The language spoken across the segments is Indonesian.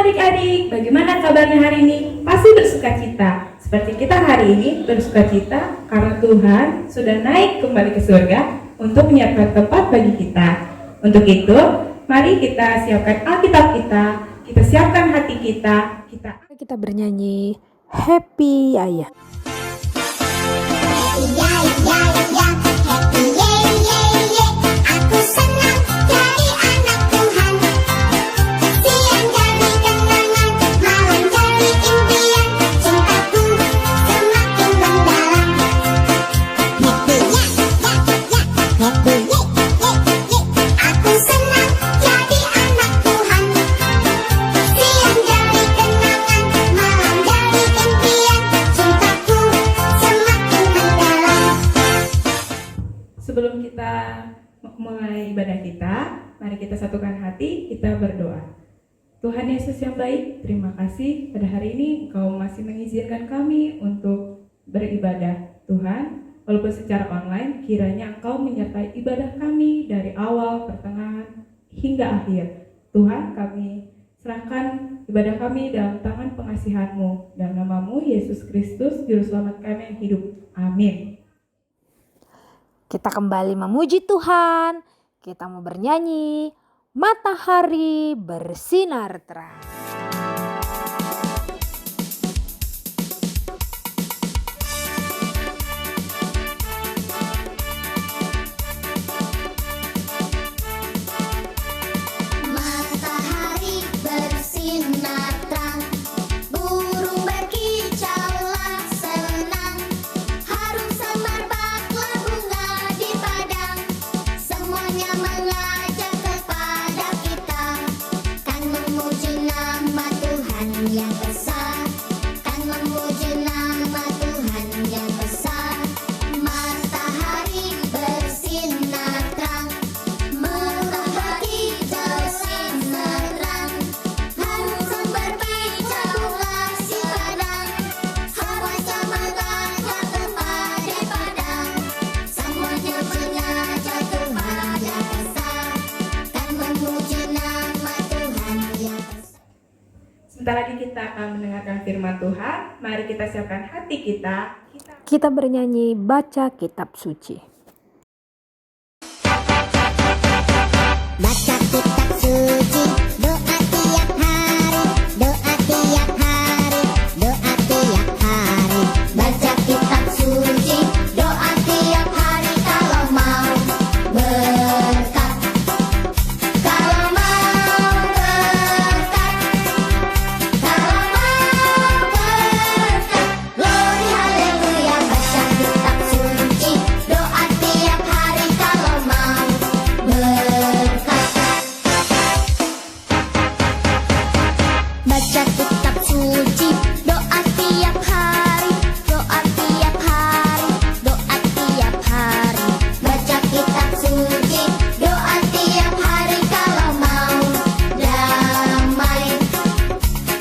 adik-adik, bagaimana kabarnya hari ini? Pasti bersukacita. Seperti kita hari ini bersukacita karena Tuhan sudah naik kembali ke surga untuk menyiapkan tempat bagi kita. Untuk itu, mari kita siapkan Alkitab kita siapkan hati kita bernyanyi Happy Ayah. Aku senang jadi anak Tuhan. Siang jadi kenangan, malam jadi impian. Cintaku semakin mendalam. Happy happy Aku senang jadi anak Tuhan. Siang jadi kenangan, malam jadi impian. Cintaku semakin mendalam. Sebelum kita mulai ibadah kita, mari kita satukan hati, kita berdoa. Tuhan Yesus yang baik, terima kasih pada hari ini Engkau masih mengizinkan kami untuk beribadah. Tuhan, walaupun secara online, kiranya Engkau menyertai ibadah kami dari awal, pertengahan, hingga akhir. Tuhan, kami serahkan ibadah kami dalam tangan pengasihan-Mu. Dalam nama-Mu, Yesus Kristus, Juru Selamat kami yang hidup. Amin. Kita kembali memuji Tuhan. Kita mau bernyanyi Matahari Bersinar Terang. Matahari bersinar terang, burung berkicaulah senang, harum semerbaklah bunga di padang, semuanya mengajak kepada kita, kan memuji nama Tuhan yang besar, kan memuji nama Tuhan yang besar. Matahari bersinar terang, matahari bersinar terang, harum semerbaklah si padang, semuanya mengajak kepada padang, semuanya mengajak kepada besar, kan memuji nama Tuhan yang besar. Sebentar lagi kita akan mendengarkan firman Tuhan. Mari kita siapkan hati kita. Kita bernyanyi Baca Kitab Suci. Baca kitab suci, doa tiap hari, doa tiap hari, doa tiap hari. Baca kitab suci, doa tiap hari kalau mau berkat. Kalau mau berkat, kalau mau berkat. Glory haleluya, baca kitab suci, doa tiap hari kalau mau berkat. Baca kitab suci, doa tiap hari, doa tiap hari, doa tiap hari. Baca kitab suci, doa tiap hari kalau mau damai.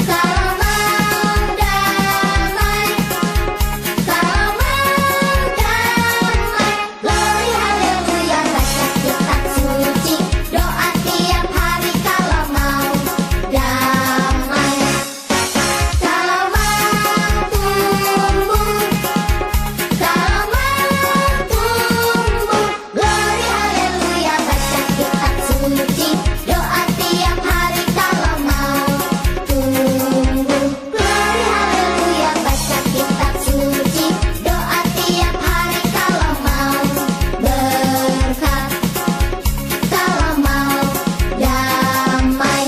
Kalau mau damai, kalau mau damai. Glory haleluya, baca kitab suci, doa tiap hari kalau mau damai. Kalau mau tumbuh, kalau mau tumbuh. Glory haleluya, baca kitab suci, doa tiap hari kalau mau tumbuh. Glory haleluya, baca kitab suci, doa tiap hari kalau mau berkat, kalau mau damai.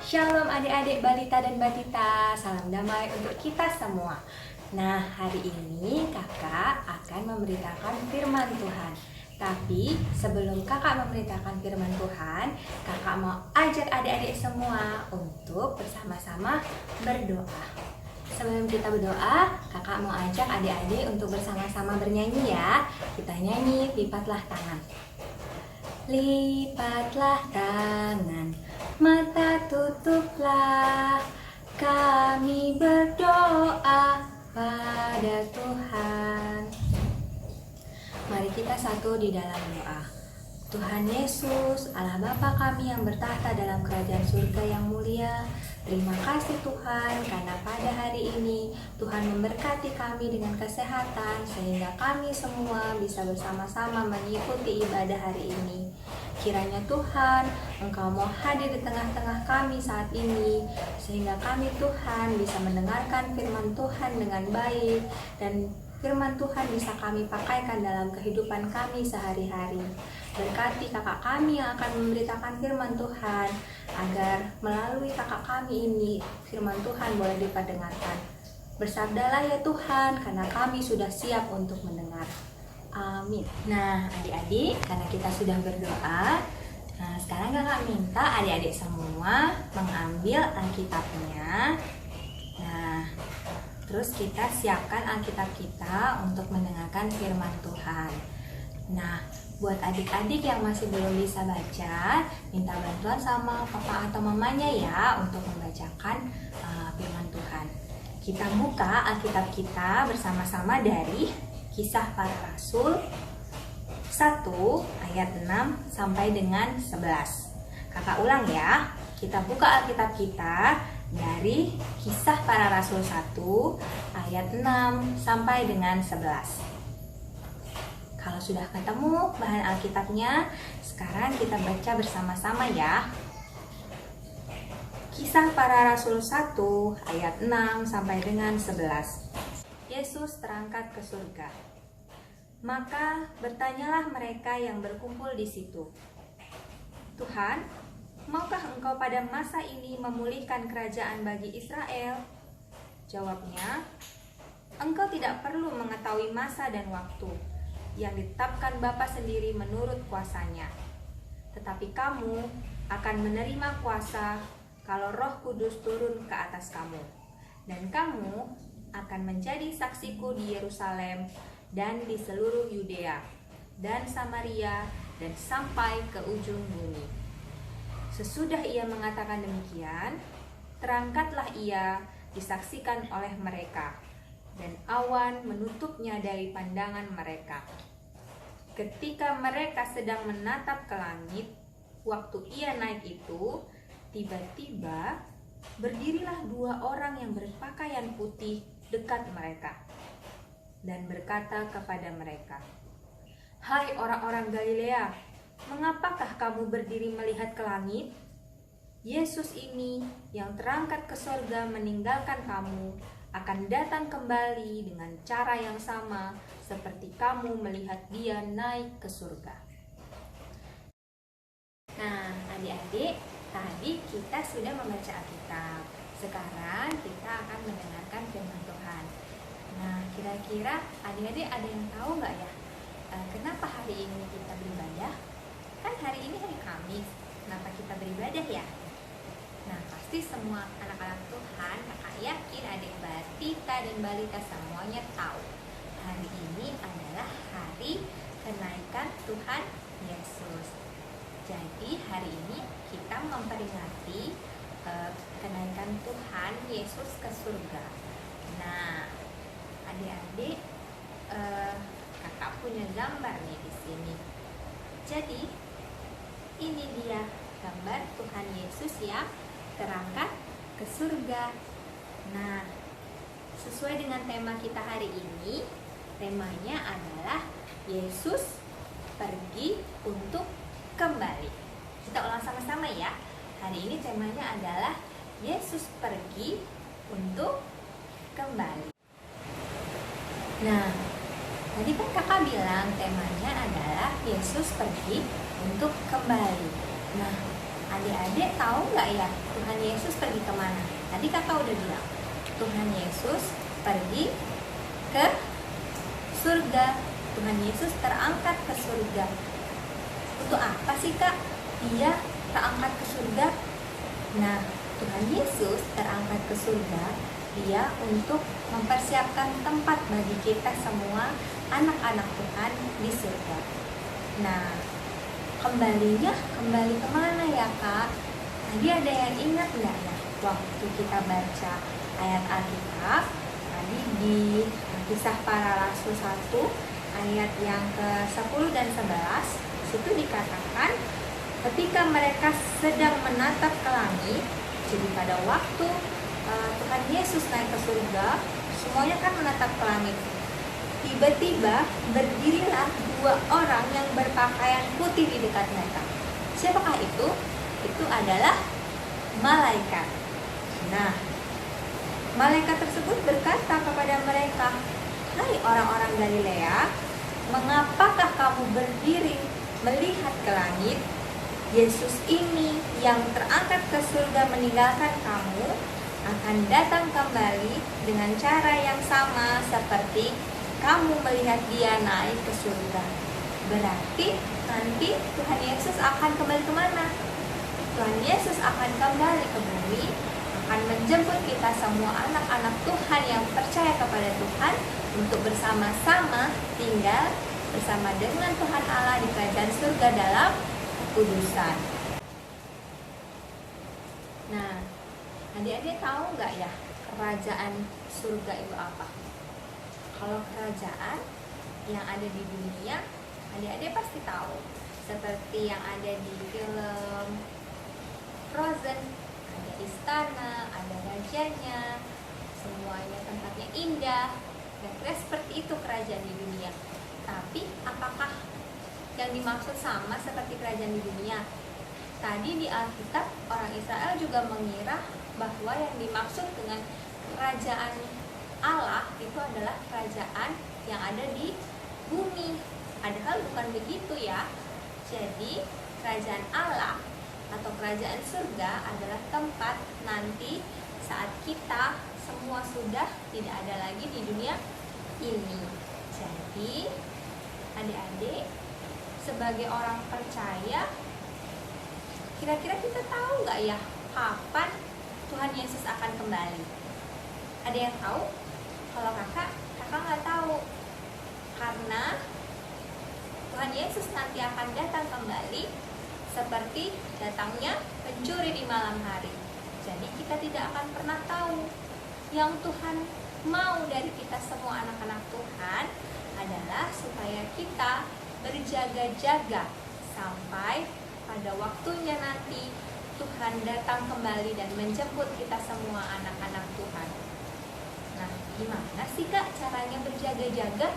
Shalom adik-adik balita dan batita, salam damai untuk kita semua. Nah, hari ini kakak akan memberitakan firman Tuhan. Tapi sebelum kakak memberitakan firman Tuhan, kakak mau ajak adik-adik semua untuk bersama-sama berdoa. Sebelum kita berdoa, kakak mau ajak adik-adik untuk bersama-sama bernyanyi ya. Kita nyanyi Lipatlah Tangan. Lipatlah tangan, mata tutuplah, kami berdoa pada Tuhan. Mari kita satu di dalam doa. Tuhan Yesus, Allah Bapa kami yang bertahta dalam kerajaan surga yang mulia, terima kasih Tuhan karena pada hari ini Tuhan memberkati kami dengan kesehatan sehingga kami semua bisa bersama-sama mengikuti ibadah hari ini. Kiranya Tuhan, Engkau mau hadir di tengah-tengah kami saat ini sehingga kami Tuhan bisa mendengarkan firman Tuhan dengan baik dan firman Tuhan bisa kami pakaikan dalam kehidupan kami sehari-hari. Berkati kakak kami yang akan memberitakan firman Tuhan, agar melalui kakak kami ini firman Tuhan boleh diperdengarkan. Bersabdalah ya Tuhan, karena kami sudah siap untuk mendengar. Amin. Nah adik-adik, karena kita sudah berdoa, nah sekarang kakak minta adik-adik semua mengambil Alkitabnya. Nah, terus kita siapkan Alkitab kita untuk mendengarkan firman Tuhan. Nah, buat adik-adik yang masih belum bisa baca, minta bantuan sama papa atau mamanya ya untuk membacakan firman Tuhan. Kita buka Alkitab kita bersama-sama dari Kisah Para Rasul 1 ayat 6 sampai dengan 11. Kakak ulang ya, kita buka Alkitab kita dari Kisah Para Rasul 1 ayat 6 sampai dengan 11. Kalau sudah ketemu bahan Alkitabnya, sekarang kita baca bersama-sama ya. Kisah Para Rasul 1 ayat 6 sampai dengan 11. Yesus terangkat ke surga. Maka bertanyalah mereka yang berkumpul di situ, Tuhan, maukah Engkau pada masa ini memulihkan kerajaan bagi Israel? Jawabnya, Engkau tidak perlu mengetahui masa dan waktu yang ditetapkan Bapa sendiri menurut kuasanya. Tetapi kamu akan menerima kuasa kalau Roh Kudus turun ke atas kamu. Dan kamu akan menjadi saksiku di Yerusalem dan di seluruh Yudea dan Samaria dan sampai ke ujung bumi. Sesudah ia mengatakan demikian, terangkatlah ia disaksikan oleh mereka, dan awan menutupnya dari pandangan mereka. Ketika mereka sedang menatap ke langit, waktu ia naik itu, tiba-tiba berdirilah 2 orang yang berpakaian putih dekat mereka, dan berkata kepada mereka, "Hai orang-orang Galilea, mengapakah kamu berdiri melihat ke langit? Yesus ini yang terangkat ke surga meninggalkan kamu, akan datang kembali dengan cara yang sama seperti kamu melihat dia naik ke surga." Nah, adik-adik, tadi kita sudah membaca Alkitab. Sekarang kita akan mendengarkan firman Tuhan. Nah, kira-kira adik-adik ada yang tahu nggak ya, kenapa hari ini kita beribadah? Kan hari ini hari Kamis, kenapa kita beribadah ya? Nah, pasti semua anak-anak Tuhan, kakak yakin adik Batita dan Balita semuanya tahu. Hari ini adalah hari kenaikan Tuhan Yesus. Jadi hari ini kita memperingati kenaikan Tuhan Yesus ke surga. Nah, adik-adik, kakak punya gambar nih di sini. Jadi ini dia gambar Tuhan Yesus yang terangkat ke surga. Nah, sesuai dengan tema kita hari ini, temanya adalah Yesus pergi untuk kembali. Kita ulang sama-sama ya. Hari ini temanya adalah Yesus pergi untuk kembali. Nah, tadi kan kakak bilang temanya adalah Yesus pergi untuk kembali. Nah, adik-adik tahu nggak ya Tuhan Yesus pergi kemana? Tadi kakak udah bilang Tuhan Yesus pergi ke surga. Tuhan Yesus terangkat ke surga. Untuk apa sih kak dia terangkat ke surga? Nah, Tuhan Yesus terangkat ke surga dia untuk mempersiapkan tempat bagi kita semua anak-anak Tuhan di surga. Nah, kembali kemana ya kak? Tadi ada yang ingat nggak ya waktu kita baca ayat Alkitab tadi di Kisah Para Rasul 1 ayat yang ke-10 dan 11, situ dikatakan ketika mereka sedang menatap ke langit, jadi pada waktu Tuhan Yesus naik ke surga, semuanya kan menatap ke langit. Tiba-tiba berdirilah dua orang yang berpakaian putih di dekat mereka. Siapakah itu? Itu adalah malaikat. Nah, malaikat tersebut berkata kepada mereka, "Hai orang-orang Galilea, mengapakah kamu berdiri melihat ke langit? Yesus ini yang terangkat ke surga meninggalkan kamu akan datang kembali dengan cara yang sama seperti kamu melihat dia naik ke surga." Berarti nanti Tuhan Yesus akan kembali kemana? Tuhan Yesus akan kembali ke bumi, akan menjemput kita semua anak-anak Tuhan yang percaya kepada Tuhan untuk bersama-sama tinggal bersama dengan Tuhan Allah di kerajaan surga dalam kekudusan. Nah, adik-adik tahu nggak ya kerajaan surga itu apa? Kalau kerajaan yang ada di dunia, adik-adik pasti tahu. Seperti yang ada di film Frozen, ada istana, ada rajanya, semuanya tempatnya indah. Kira-kira seperti itu kerajaan di dunia. Tapi apakah yang dimaksud sama seperti kerajaan di dunia? Tadi di Alkitab orang Israel juga mengira bahwa yang dimaksud dengan kerajaan Allah itu adalah kerajaan yang ada di bumi. Padahal bukan begitu ya. Jadi kerajaan Allah atau kerajaan surga adalah tempat nanti saat kita semua sudah tidak ada lagi di dunia ini. Jadi adik-adik sebagai orang percaya, kira-kira kita tahu nggak ya kapan Tuhan Yesus akan kembali? Ada yang tahu? Kalau kakak nggak tahu. Karena Tuhan Yesus nanti akan datang kembali seperti datangnya pencuri di malam hari. Jadi kita tidak akan pernah tahu. Yang Tuhan mau dari kita semua anak-anak Tuhan adalah supaya kita berjaga-jaga sampai pada waktunya nanti Tuhan datang kembali dan menjemput kita semua anak-anak Tuhan. Nah, gimana sih Kak caranya berjaga-jaga?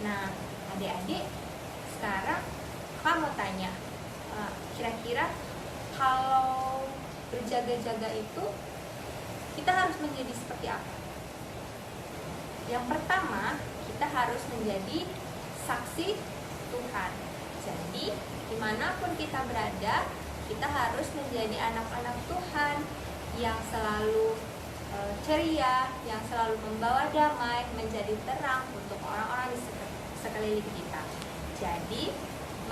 Nah, adik-adik, sekarang Kak mau tanya, kira-kira kalau berjaga-jaga itu kita harus menjadi seperti apa? Yang pertama, kita harus menjadi saksi Tuhan. Jadi, dimanapun kita berada, kita harus menjadi anak-anak Tuhan yang selalu ceria, yang selalu membawa damai, menjadi terang untuk orang-orang di sekeliling kita. Jadi,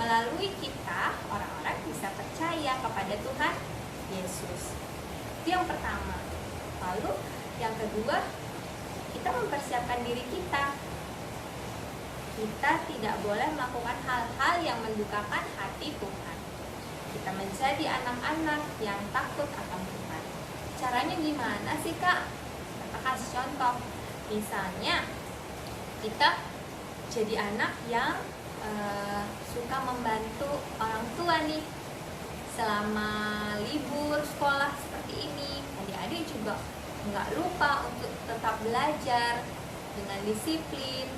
melalui kita, orang-orang bisa percaya kepada Tuhan Yesus. Itu yang pertama. Lalu, yang kedua, kita mempersiapkan diri kita. Kita tidak boleh melakukan hal-hal yang mendukakan hati Tuhan. Kita menjadi anak-anak yang takut akan Tuhan. Caranya gimana sih Kak? Kita kasih contoh. Misalnya, kita jadi anak yang suka membantu orang tua nih selama libur sekolah seperti ini. Adik-adik juga nggak lupa untuk tetap belajar dengan disiplin.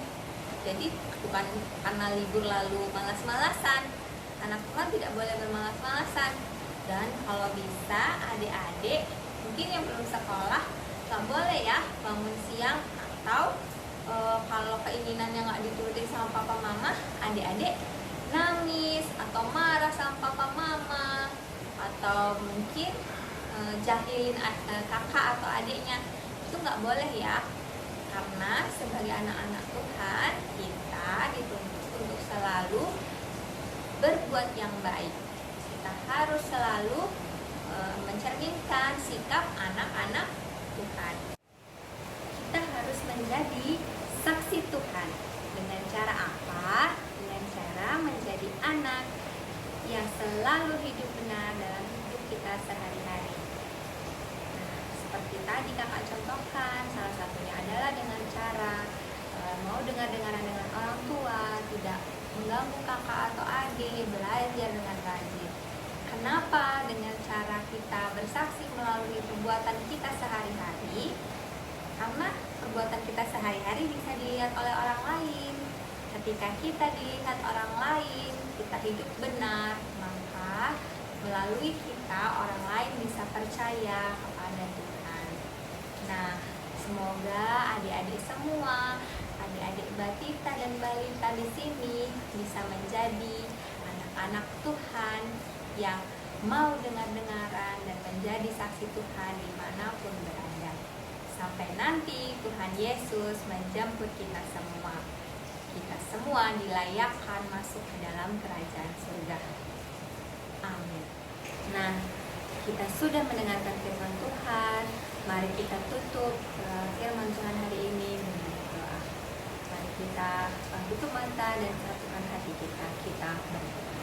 Jadi bukan karena libur lalu malas-malasan. Anak Tuhan tidak boleh bermalas-malasan. Dan kalau bisa adik-adik mungkin yang belum sekolah nggak boleh ya bangun siang, atau kalau keinginannya nggak diturutin sama papa mama, adik-adik nangis atau marah sama papa mama, atau mungkin jahilin kakak atau adiknya. Itu nggak boleh ya, karena sebagai anak-anak Tuhan kita dituntut untuk selalu berbuat yang baik. Kita harus selalu mencerminkan sikap anak-anak Tuhan. Kita harus menjadi saksi Tuhan. Dengan cara apa? Dengan cara menjadi anak yang selalu hidup benar dalam hidup kita sehari-hari. Nah, seperti tadi kakak contohkan, salah satunya adalah dengan cara mau dengar-dengaran dengan orang tua, perbuatan kita sehari-hari, karena perbuatan kita sehari-hari bisa dilihat oleh orang lain. Ketika kita dilihat orang lain, kita hidup benar, maka melalui kita orang lain bisa percaya kepada Tuhan. Nah, semoga adik-adik semua, adik-adik batita dan balita di sini bisa menjadi anak-anak Tuhan yang mau dengar-dengaran dan menjadi saksi Tuhan dimanapun berada. Sampai nanti Tuhan Yesus menjemput kita semua. Kita semua dilayakkan masuk ke dalam kerajaan surga. Amin. Nah, kita sudah mendengarkan firman Tuhan. Mari kita tutup firman Tuhan hari ini dengan doa. Mari kita tutup mata dan satukan hati kita. Kita berdoa.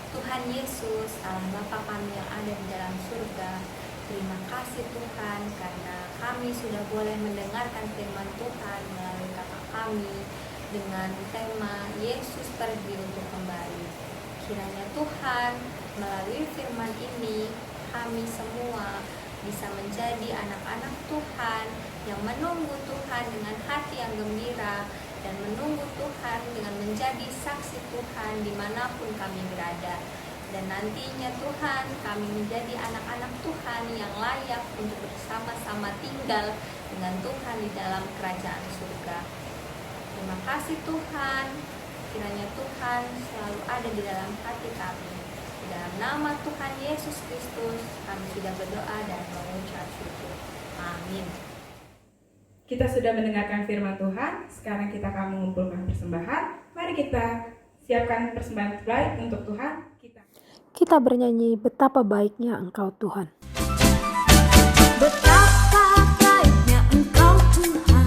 Tuhan Yesus, Allah Bapa kami yang ada di dalam surga, terima kasih Tuhan karena kami sudah boleh mendengarkan firman Tuhan melalui kakak kami dengan tema Yesus pergi untuk kembali. Kiranya Tuhan melalui firman ini kami semua bisa menjadi anak-anak Tuhan yang menunggu Tuhan dengan hati yang gembira dan menunggu Tuhan dengan menjadi saksi Tuhan dimanapun kami berada. Dan nantinya Tuhan kami menjadi anak-anak Tuhan yang layak untuk bersama-sama tinggal dengan Tuhan di dalam kerajaan surga. Terima kasih Tuhan, kiranya Tuhan selalu ada di dalam hati kami. Di dalam nama Tuhan Yesus Kristus kami sudah berdoa dan mengucap syukur. Amin. Kita sudah mendengarkan firman Tuhan, sekarang kita akan mengumpulkan persembahan. Mari kita siapkan persembahan terbaik untuk Tuhan. Kita bernyanyi betapa baiknya Engkau Tuhan. Betapa baiknya Engkau Tuhan,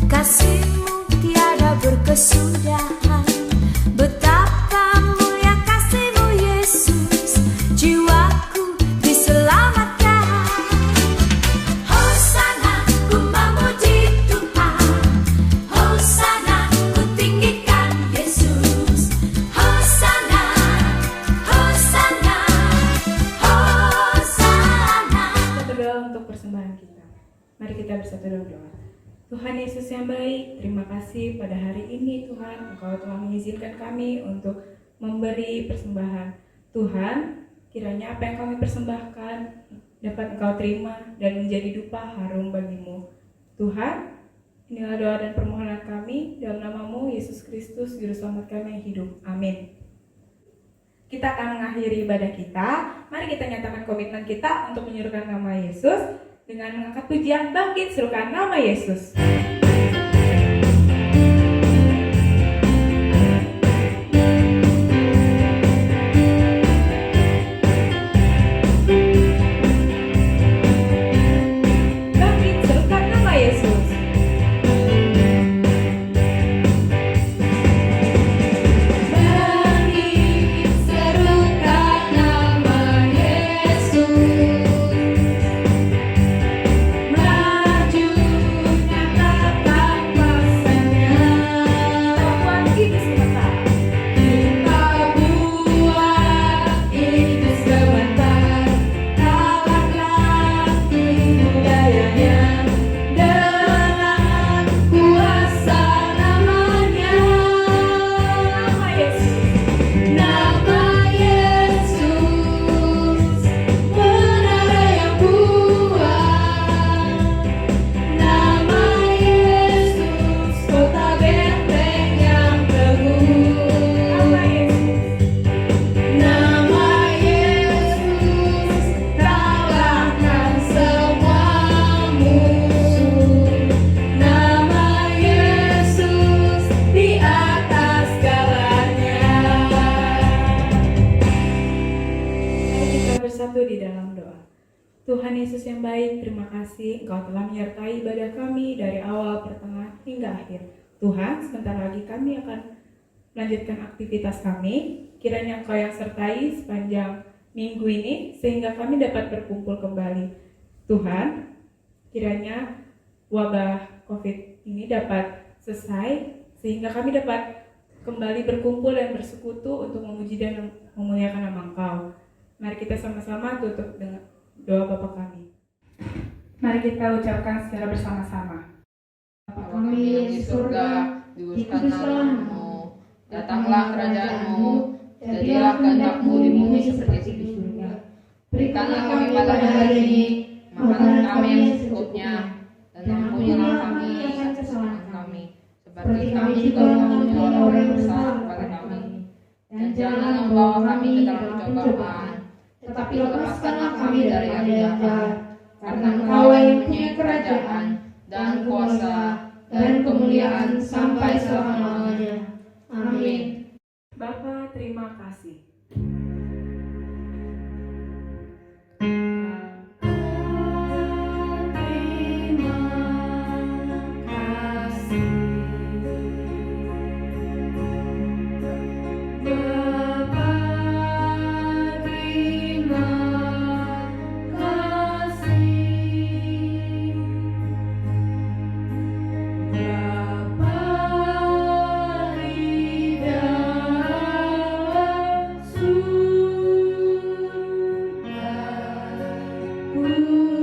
kasih-Mu tiada berkesudahan. Betapa mulia kasih-Mu Yesus, jiwaku diselamatkan. Hosana ku memuji Tuhan, Hosana ku tinggikan Yesus. Hosana, Hosana, Hosana. Kita berdoa untuk persembahan kita. Mari kita bersatu dalam doa. Tuhan Yesus yang baik, terima kasih pada hari ini Tuhan, Engkau telah mengizinkan kami untuk memberi persembahan. Tuhan, kiranya apa yang kami persembahkan dapat Engkau terima dan menjadi dupa harum bagi-Mu. Tuhan, inilah doa dan permohonan kami dalam nama-Mu Yesus Kristus, Juru Selamat kami yang hidup. Amin. Kita akan mengakhiri ibadah kita. Mari kita nyatakan komitmen kita untuk menyerukan nama Yesus dengan mengangkat pujian Bangkit Serukan Nama Yesus. Bangkit Serukan Nama Yesus. Bangkit serukan nama Yesus. Maju nyatakan pesannya. Buat ini sebentar. Kita buat ini sebentar. Kalahkan budayanya dengan kuasa namanya. Nama Yesus. Nama Yesus. Menara yang kuat. Nama Yesus. Kota benteng yang teguh. Nama Yesus. Nama Yesus. Kalahkan semua musuh. Nama Yesus di atas segalanya. Mari kita bersatu di dalam doa. Tuhan Yesus yang baik, terima kasih Engkau telah menyertai ibadah kami dari awal, pertengahan, hingga akhir. Tuhan, sebentar lagi kami akan melanjutkan aktivitas kami. Kiranya Engkau yang sertai sepanjang minggu ini, sehingga kami dapat berkumpul kembali. Tuhan, kiranya wabah COVID ini dapat selesai, sehingga kami dapat kembali berkumpul dan bersekutu untuk memuji dan memuliakan nama Engkau. Mari kita sama-sama tutup dengan doa Bapa kami. Mari kita ucapkan secara bersama-sama. Bapa kami yang di surga, dikuduskanlah namamu, datanglah kerajaanmu, jadilah kehendak-mu di bumi seperti di surga. Berikanlah kami pada hari ini makanan kami yang secukupnya, dan ampunilah kami akan kesalahan kami, seperti kami juga mengampuni orang yang bersalah kepada kami. Dan jangan membawa kami ke dalam pencobaan, tetapi lepaskanlah kami dari yang jahat. Karena Engkau yang mempunyai kerajaan dan kuasa dan kemuliaan sampai selama-lamanya. Amin. Bapa, terima kasih. Ku